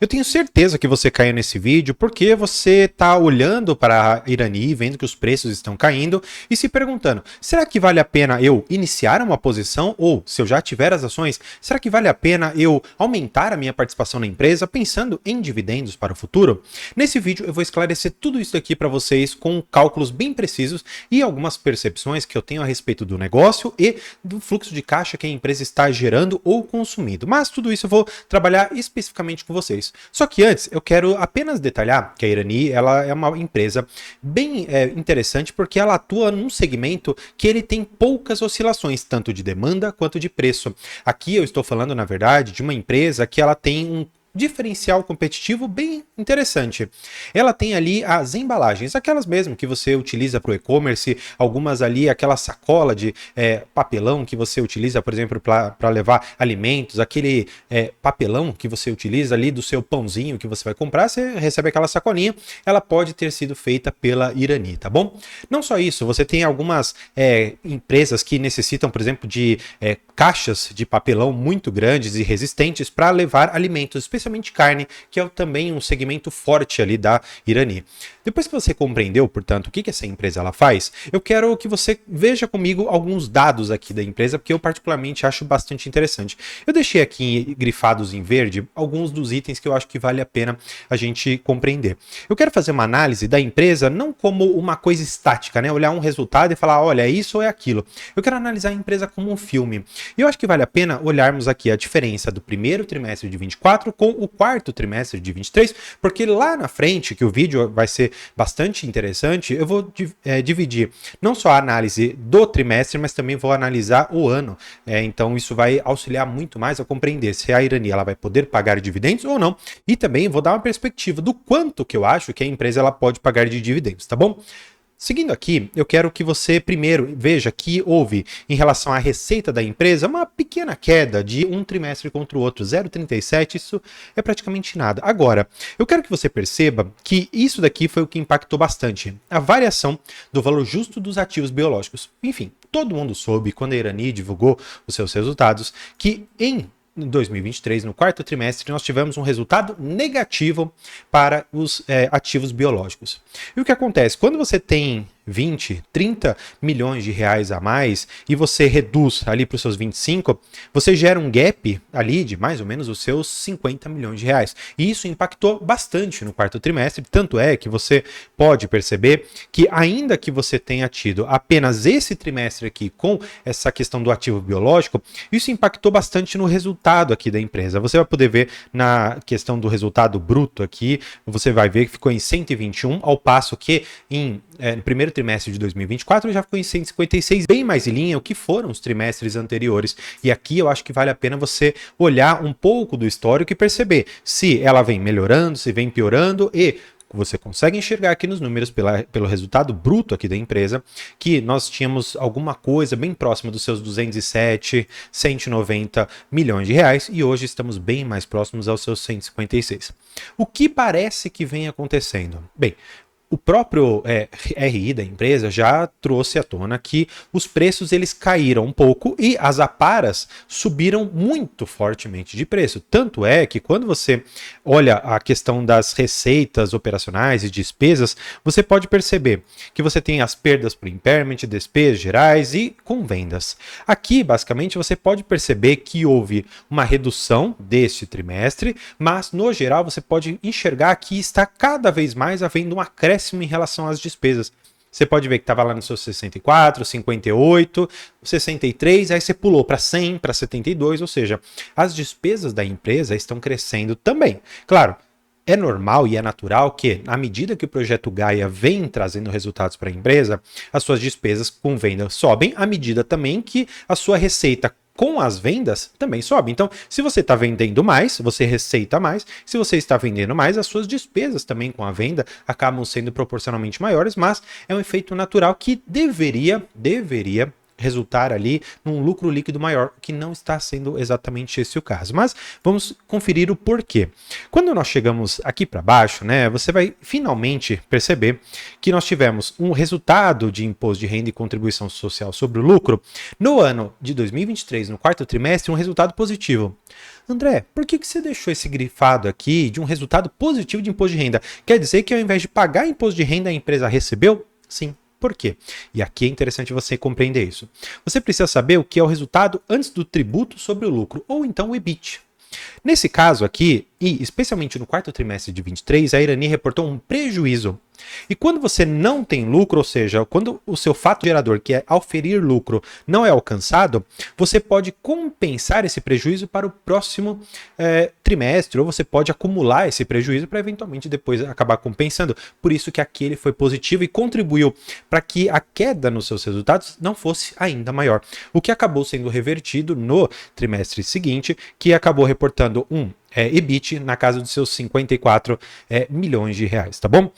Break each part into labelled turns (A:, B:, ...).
A: Eu tenho certeza que você caiu nesse vídeo porque você está olhando para a Irani, vendo que os preços estão caindo e se perguntando, será que vale a pena eu iniciar uma posição ou, se eu já tiver as ações, será que vale a pena eu aumentar a minha participação na empresa pensando em dividendos para o futuro? Nesse vídeo eu vou esclarecer tudo isso aqui para vocês com cálculos bem precisos e algumas percepções que eu tenho a respeito do negócio e do fluxo de caixa que a empresa está gerando ou consumindo. Mas tudo isso eu vou trabalhar especificamente com vocês. Só que antes eu quero apenas detalhar que a Irani ela é uma empresa bem interessante porque ela atua num segmento que ele tem poucas oscilações, tanto de demanda quanto de preço. Aqui eu estou falando, na verdade, de uma empresa que ela tem um diferencial competitivo bem interessante. Ela tem ali as embalagens, aquelas mesmo que você utiliza para o e-commerce, algumas ali, aquela sacola de papelão que você utiliza, por exemplo, para levar alimentos, aquele papelão que você utiliza ali do seu pãozinho que você vai comprar, você recebe aquela sacolinha, ela pode ter sido feita pela Irani, tá bom? Não só isso, você tem algumas empresas que necessitam, por exemplo, de caixas de papelão muito grandes e resistentes para levar alimentos, especialmente carne, que é também um segmento forte ali da Irani. Depois que você compreendeu, portanto, o que essa empresa ela faz, eu quero que você veja comigo alguns dados aqui da empresa, porque eu particularmente acho bastante interessante. Eu deixei aqui grifados em verde alguns dos itens que eu acho que vale a pena a gente compreender. Eu quero fazer uma análise da empresa não como uma coisa estática, né? Olhar um resultado e falar, olha, é isso ou é aquilo. Eu quero analisar a empresa como um filme. E eu acho que vale a pena olharmos aqui a diferença do primeiro trimestre de 24 com o quarto trimestre de 23, porque lá na frente, que o vídeo vai ser bastante interessante, eu vou dividir não só a análise do trimestre, mas também vou analisar o ano. Então isso vai auxiliar muito mais a compreender se a Irani ela vai poder pagar dividendos ou não. E também vou dar uma perspectiva do quanto que eu acho que a empresa ela pode pagar de dividendos, tá bom? Seguindo aqui, eu quero que você primeiro veja que houve, em relação à receita da empresa, uma pequena queda de um trimestre contra o outro, 0,37, isso é praticamente nada. Agora, eu quero que você perceba que isso daqui foi o que impactou bastante, a variação do valor justo dos ativos biológicos. Enfim, todo mundo soube, quando a Irani divulgou os seus resultados, que em 2023, no quarto trimestre, nós tivemos um resultado negativo para os ativos biológicos. E o que acontece? Quando você tem 20, 30 milhões de reais a mais e você reduz ali para os seus 25, você gera um gap ali de mais ou menos os seus 50 milhões de reais. E isso impactou bastante no quarto trimestre, tanto é que você pode perceber que ainda que você tenha tido apenas esse trimestre aqui com essa questão do ativo biológico, isso impactou bastante no resultado aqui da empresa. Você vai poder ver na questão do resultado bruto aqui, você vai ver que ficou em 121, ao passo que no primeiro trimestre de 2024 já ficou em 156, bem mais em linha o que foram os trimestres anteriores. E aqui eu acho que vale a pena você olhar um pouco do histórico e perceber se ela vem melhorando, se vem piorando, e você consegue enxergar aqui nos números pelo resultado bruto aqui da empresa que nós tínhamos alguma coisa bem próxima dos seus 207, 190 milhões de reais e hoje estamos bem mais próximos aos seus 156. O que parece que vem acontecendo? Bem, o próprio RI da empresa já trouxe à tona que os preços eles caíram um pouco e as aparas subiram muito fortemente de preço. Tanto é que quando você olha a questão das receitas operacionais e despesas, você pode perceber que você tem as perdas por impairment, despesas gerais e com vendas. Aqui, basicamente, você pode perceber que houve uma redução deste trimestre, mas no geral você pode enxergar que está cada vez mais havendo um acréscimo em relação às despesas. Você pode ver que estava lá nos seus 64, 58, 63, aí você pulou para 100, para 72, ou seja, as despesas da empresa estão crescendo também. Claro, é normal e é natural que, à medida que o projeto Gaia vem trazendo resultados para a empresa, as suas despesas com venda sobem, à medida também que a sua receita com as vendas também sobe. Então, se você está vendendo mais, você receita mais. Se você está vendendo mais, as suas despesas também com a venda acabam sendo proporcionalmente maiores, mas é um efeito natural que deveria resultar ali num lucro líquido maior, que não está sendo exatamente esse o caso. Mas vamos conferir o porquê. Quando nós chegamos aqui para baixo, né, você vai finalmente perceber que nós tivemos um resultado de imposto de renda e contribuição social sobre o lucro no ano de 2023, no quarto trimestre, um resultado positivo. André, por que você deixou esse grifado aqui de um resultado positivo de imposto de renda? Quer dizer que ao invés de pagar imposto de renda, a empresa recebeu? Sim. Por quê? E aqui é interessante você compreender isso. Você precisa saber o que é o resultado antes do tributo sobre o lucro, ou então o EBIT. Nesse caso aqui, e especialmente no quarto trimestre de 23, a Irani reportou um prejuízo. E quando você não tem lucro, ou seja, quando o seu fato gerador, que é auferir lucro, não é alcançado, você pode compensar esse prejuízo para o próximo trimestre, ou você pode acumular esse prejuízo para eventualmente depois acabar compensando. Por isso que aqui ele foi positivo e contribuiu para que a queda nos seus resultados não fosse ainda maior. O que acabou sendo revertido no trimestre seguinte, que acabou reportando um EBIT na casa dos seus 54 milhões de reais, tá bom?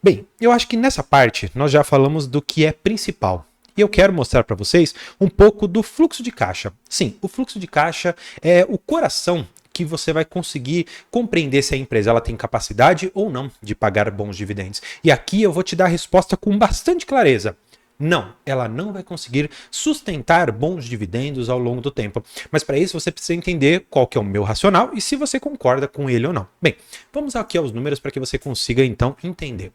A: Bem, eu acho que nessa parte nós já falamos do que é principal. E eu quero mostrar para vocês um pouco do fluxo de caixa. Sim, o fluxo de caixa é o coração que você vai conseguir compreender se a empresa ela tem capacidade ou não de pagar bons dividendos. E aqui eu vou te dar a resposta com bastante clareza. Não, ela não vai conseguir sustentar bons dividendos ao longo do tempo. Mas para isso você precisa entender qual que é o meu racional e se você concorda com ele ou não. Bem, vamos aqui aos números para que você consiga então entender.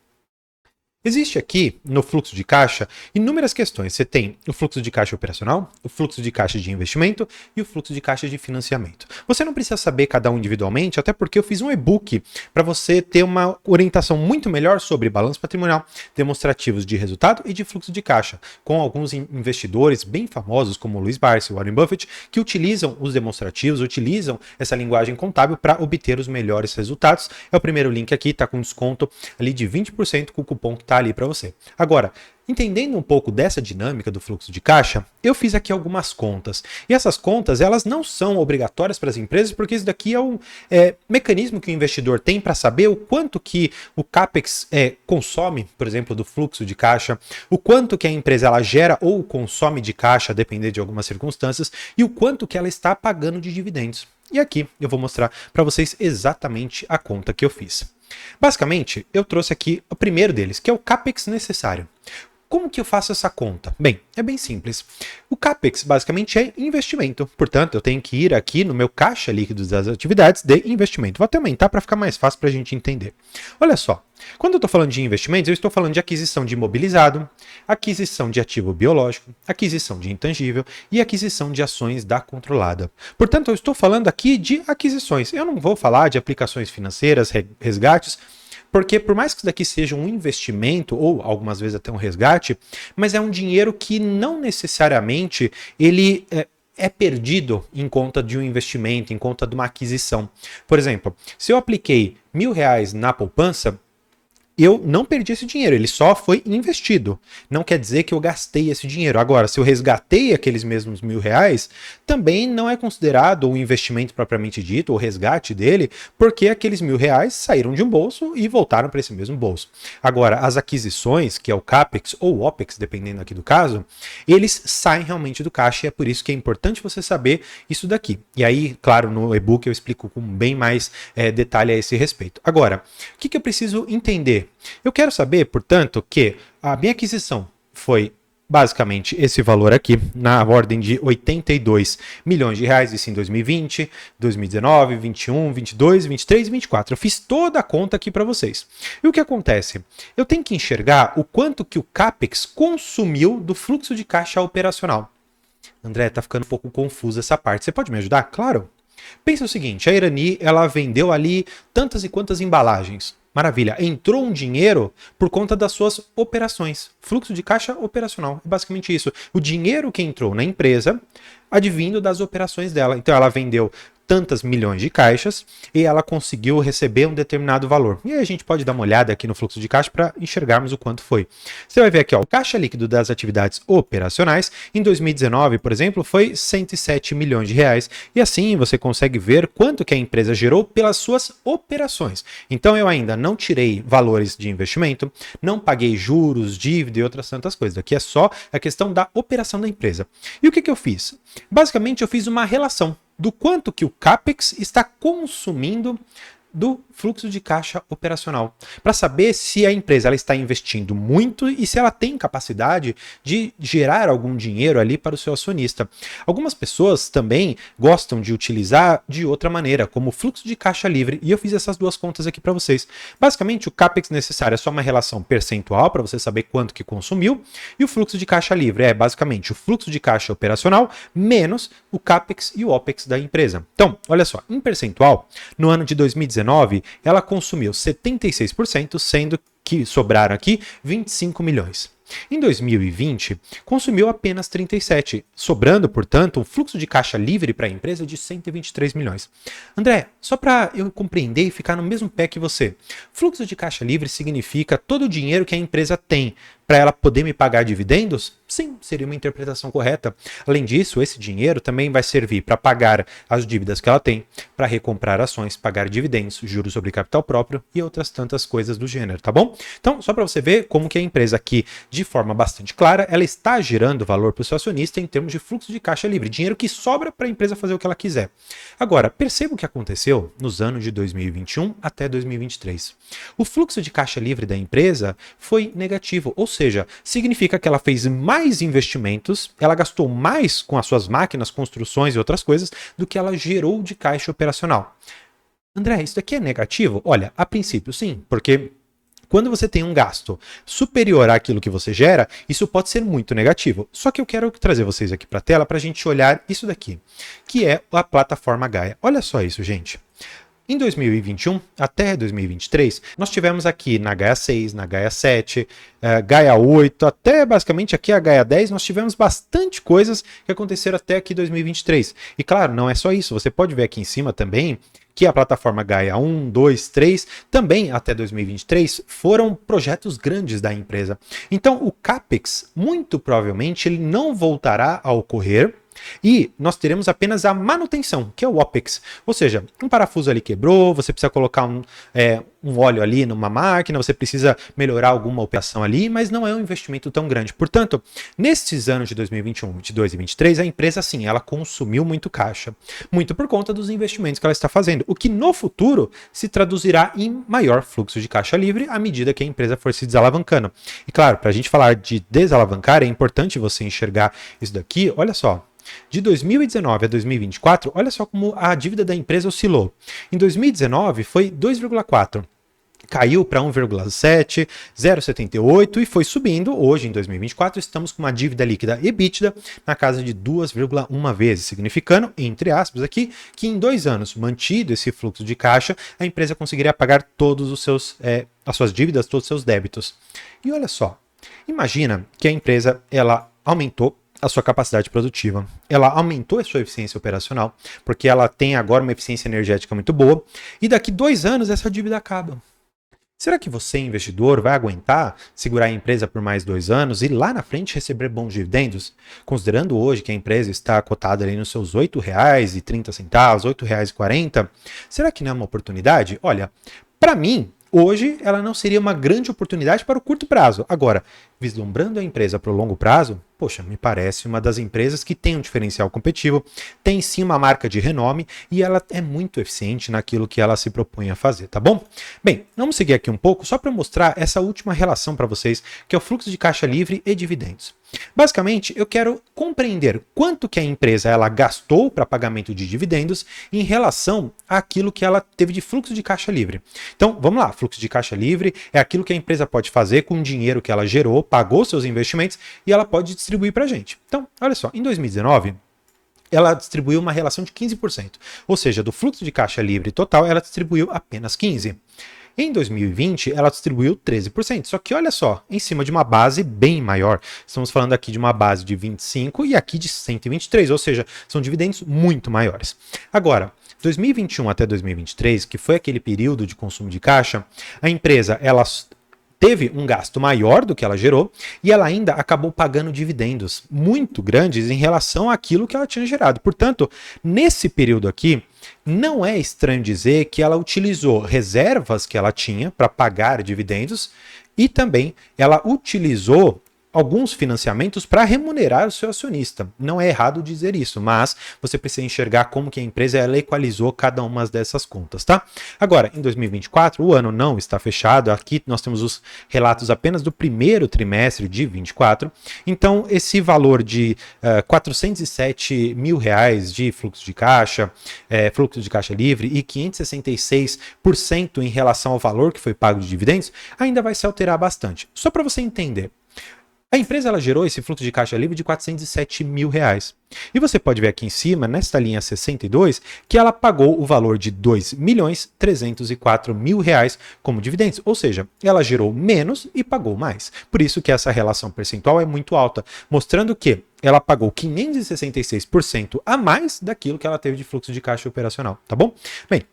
A: Existe aqui no fluxo de caixa inúmeras questões. Você tem o fluxo de caixa operacional, o fluxo de caixa de investimento e o fluxo de caixa de financiamento. Você não precisa saber cada um individualmente, até porque eu fiz um e-book para você ter uma orientação muito melhor sobre balanço patrimonial, demonstrativos de resultado e de fluxo de caixa, com alguns investidores bem famosos como o Luiz Barsi e Warren Buffett, que utilizam os demonstrativos, utilizam essa linguagem contábil para obter os melhores resultados. É o primeiro link aqui, está com desconto ali de 20% com o cupom que está ali para você. Agora, entendendo um pouco dessa dinâmica do fluxo de caixa, eu fiz aqui algumas contas. E essas contas, elas não são obrigatórias para as empresas, porque isso daqui é um mecanismo que o investidor tem para saber o quanto que o CAPEX consome, por exemplo, do fluxo de caixa, o quanto que a empresa ela gera ou consome de caixa, a depender de algumas circunstâncias, e o quanto que ela está pagando de dividendos. E aqui eu vou mostrar para vocês exatamente a conta que eu fiz. Basicamente, eu trouxe aqui o primeiro deles, que é o CAPEX necessário. Como que eu faço essa conta? Bem, é bem simples. O CAPEX basicamente é investimento. Portanto, eu tenho que ir aqui no meu caixa líquido das atividades de investimento. Vou até aumentar para ficar mais fácil para a gente entender. Olha só, quando eu estou falando de investimentos, eu estou falando de aquisição de imobilizado, aquisição de ativo biológico, aquisição de intangível e aquisição de ações da controlada. Portanto, eu estou falando aqui de aquisições. Eu não vou falar de aplicações financeiras, resgates, porque por mais que isso daqui seja um investimento, ou algumas vezes até um resgate, mas é um dinheiro que não necessariamente ele é perdido em conta de um investimento, em conta de uma aquisição. Por exemplo, se eu apliquei R$1.000 na poupança, eu não perdi esse dinheiro, ele só foi investido. Não quer dizer que eu gastei esse dinheiro. Agora, se eu resgatei aqueles mesmos R$1.000, também não é considerado um investimento propriamente dito, ou resgate dele, porque aqueles R$1.000 saíram de um bolso e voltaram para esse mesmo bolso. Agora, as aquisições, que é o CAPEX ou OPEX, dependendo aqui do caso, eles saem realmente do caixa e é por isso que é importante você saber isso daqui. E aí, claro, no e-book eu explico com bem mais detalhe a esse respeito. Agora, o que eu preciso entender? Eu quero saber, portanto, que a minha aquisição foi basicamente esse valor aqui, na ordem de 82 milhões de reais, isso em 2020, 2019, 21, 22, 23 e 24. Eu fiz toda a conta aqui para vocês. E o que acontece? Eu tenho que enxergar o quanto que o CAPEX consumiu do fluxo de caixa operacional. André, tá ficando um pouco confusa essa parte. Você pode me ajudar? Claro. Pensa o seguinte, a Irani, ela vendeu ali tantas e quantas embalagens. Maravilha, entrou um dinheiro por conta das suas operações. Fluxo de caixa operacional, é basicamente isso. O dinheiro que entrou na empresa, advindo das operações dela. Então ela vendeu tantas milhões de caixas e ela conseguiu receber um determinado valor. E aí a gente pode dar uma olhada aqui no fluxo de caixa para enxergarmos o quanto foi. Você vai ver aqui, ó, o caixa líquido das atividades operacionais em 2019, por exemplo, foi 107 milhões de reais. E assim você consegue ver quanto que a empresa gerou pelas suas operações. Então eu ainda não tirei valores de investimento, não paguei juros, dívida e outras tantas coisas. Aqui é só a questão da operação da empresa. E o que eu fiz? Basicamente eu fiz uma relação do quanto que o CAPEX está consumindo do fluxo de caixa operacional, para saber se a empresa ela está investindo muito e se ela tem capacidade de gerar algum dinheiro ali para o seu acionista. Algumas pessoas também gostam de utilizar de outra maneira, como fluxo de caixa livre, e eu fiz essas duas contas aqui para vocês. Basicamente, o CAPEX necessário é só uma relação percentual para você saber quanto que consumiu, e o fluxo de caixa livre é basicamente o fluxo de caixa operacional menos o CAPEX e o OPEX da empresa. Então, olha só, em percentual, no ano de 2019, ela consumiu 76%, sendo que sobraram aqui 25 milhões. Em 2020, consumiu apenas 37, sobrando, portanto, um fluxo de caixa livre para a empresa de 123 milhões. André, só para eu compreender e ficar no mesmo pé que você, fluxo de caixa livre significa todo o dinheiro que a empresa tem para ela poder me pagar dividendos? Sim, seria uma interpretação correta. Além disso, esse dinheiro também vai servir para pagar as dívidas que ela tem, para recomprar ações, pagar dividendos, juros sobre capital próprio e outras tantas coisas do gênero, tá bom? Então, só para você ver como que a empresa aqui, de forma bastante clara, ela está gerando valor para o seu acionista em termos de fluxo de caixa livre, dinheiro que sobra para a empresa fazer o que ela quiser. Agora, perceba o que aconteceu nos anos de 2021 até 2023. O fluxo de caixa livre da empresa foi negativo, ou seja, significa que ela fez mais investimentos, ela gastou mais com as suas máquinas, construções e outras coisas do que ela gerou de caixa operacional. André, isso daqui é negativo? Olha, a princípio sim, porque quando você tem um gasto superior àquilo que você gera, isso pode ser muito negativo. Só que eu quero trazer vocês aqui para a tela para a gente olhar isso daqui, que é a plataforma Gaia. Olha só isso, gente. Em 2021 até 2023, nós tivemos aqui na Gaia 6, na Gaia 7, Gaia 8, até basicamente aqui a Gaia 10, nós tivemos bastante coisas que aconteceram até aqui 2023. E claro, não é só isso, você pode ver aqui em cima também que a plataforma Gaia 1, 2, 3, também até 2023, foram projetos grandes da empresa. Então o CAPEX, muito provavelmente, ele não voltará a ocorrer, e nós teremos apenas a manutenção, que é o OPEX. Ou seja, um parafuso ali quebrou, você precisa colocar um óleo ali numa máquina, você precisa melhorar alguma operação ali, mas não é um investimento tão grande. Portanto, nesses anos de 2021, 2022 e 2023, a empresa, sim, ela consumiu muito caixa. Muito por conta dos investimentos que ela está fazendo, o que no futuro se traduzirá em maior fluxo de caixa livre à medida que a empresa for se desalavancando. E claro, para a gente falar de desalavancar, é importante você enxergar isso daqui. Olha só. De 2019 a 2024, olha só como a dívida da empresa oscilou. Em 2019 foi 2,4. Caiu para 1,7, 0,78 e foi subindo. Hoje, em 2024, estamos com uma dívida líquida EBITDA na casa de 2,1 vezes, significando, entre aspas aqui, que em 2 anos, mantido esse fluxo de caixa, a empresa conseguiria pagar todos os seus, as suas dívidas, todos os seus débitos. E olha só, imagina que a empresa ela aumentou a sua capacidade produtiva, ela aumentou a sua eficiência operacional, porque ela tem agora uma eficiência energética muito boa, e daqui 2 anos essa dívida acaba. Será que você, investidor, vai aguentar segurar a empresa por mais 2 anos e lá na frente receber bons dividendos? Considerando hoje que a empresa está cotada ali nos seus R$ 8,30, R$ 8,40, será que não é uma oportunidade? Olha, para mim, hoje ela não seria uma grande oportunidade para o curto prazo. Agora, vislumbrando a empresa para o longo prazo, poxa, me parece uma das empresas que tem um diferencial competitivo, tem sim uma marca de renome e ela é muito eficiente naquilo que ela se propõe a fazer, tá bom? Bem, vamos seguir aqui um pouco só para mostrar essa última relação para vocês, que é o fluxo de caixa livre e dividendos. Basicamente, eu quero compreender quanto que a empresa ela gastou para pagamento de dividendos em relação àquilo que ela teve de fluxo de caixa livre. Então, vamos lá, fluxo de caixa livre é aquilo que a empresa pode fazer com o dinheiro que ela gerou, pagou seus investimentos e ela pode distribuir para a gente. Então, olha só, em 2019, ela distribuiu uma relação de 15%, ou seja, do fluxo de caixa livre total, ela distribuiu apenas 15%. Em 2020, ela distribuiu 13%, só que olha só, em cima de uma base bem maior. Estamos falando aqui de uma base de 25 e aqui de 123, ou seja, são dividendos muito maiores. Agora, 2021 até 2023, que foi aquele período de consumo de caixa, a empresa, ela teve um gasto maior do que ela gerou e ela ainda acabou pagando dividendos muito grandes em relação àquilo que ela tinha gerado. Portanto, nesse período aqui, não é estranho dizer que ela utilizou reservas que ela tinha para pagar dividendos e também ela utilizou alguns financiamentos para remunerar o seu acionista. Não é errado dizer isso, mas você precisa enxergar como que a empresa ela equalizou cada uma dessas contas, tá? Agora, em 2024, o ano não está fechado. Aqui nós temos os relatos apenas do primeiro trimestre de 24. Então, esse valor de R$ 407 mil de fluxo de caixa livre e 566% em relação ao valor que foi pago de dividendos, ainda vai se alterar bastante. Só para você entender. A empresa ela gerou esse fluxo de caixa livre de R$ 407 mil. E você pode ver aqui em cima, nesta linha 62, que ela pagou o valor de R$ 2.304.000 como dividendos. Ou seja, ela gerou menos e pagou mais. Por isso que essa relação percentual é muito alta, mostrando que ela pagou 566% a mais daquilo que ela teve de fluxo de caixa operacional, tá bom? Bem,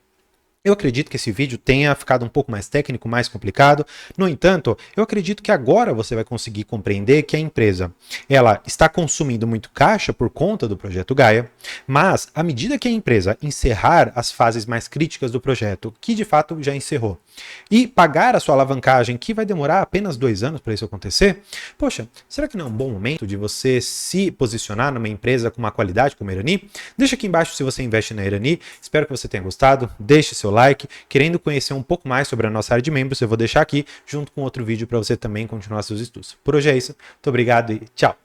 A: eu acredito que esse vídeo tenha ficado um pouco mais técnico, mais complicado. No entanto, eu acredito que agora você vai conseguir compreender que a empresa ela está consumindo muito caixa por conta do projeto Gaia, mas à medida que a empresa encerrar as fases mais críticas do projeto, que de fato já encerrou, e pagar a sua alavancagem, que vai demorar apenas 2 anos para isso acontecer, poxa, será que não é um bom momento de você se posicionar numa empresa com uma qualidade como a Irani? Deixa aqui embaixo se você investe na Irani. Espero que você tenha gostado. Deixe seu like. Querendo conhecer um pouco mais sobre a nossa área de membros, eu vou deixar aqui junto com outro vídeo para você também continuar seus estudos. Por hoje é isso. Muito obrigado e tchau!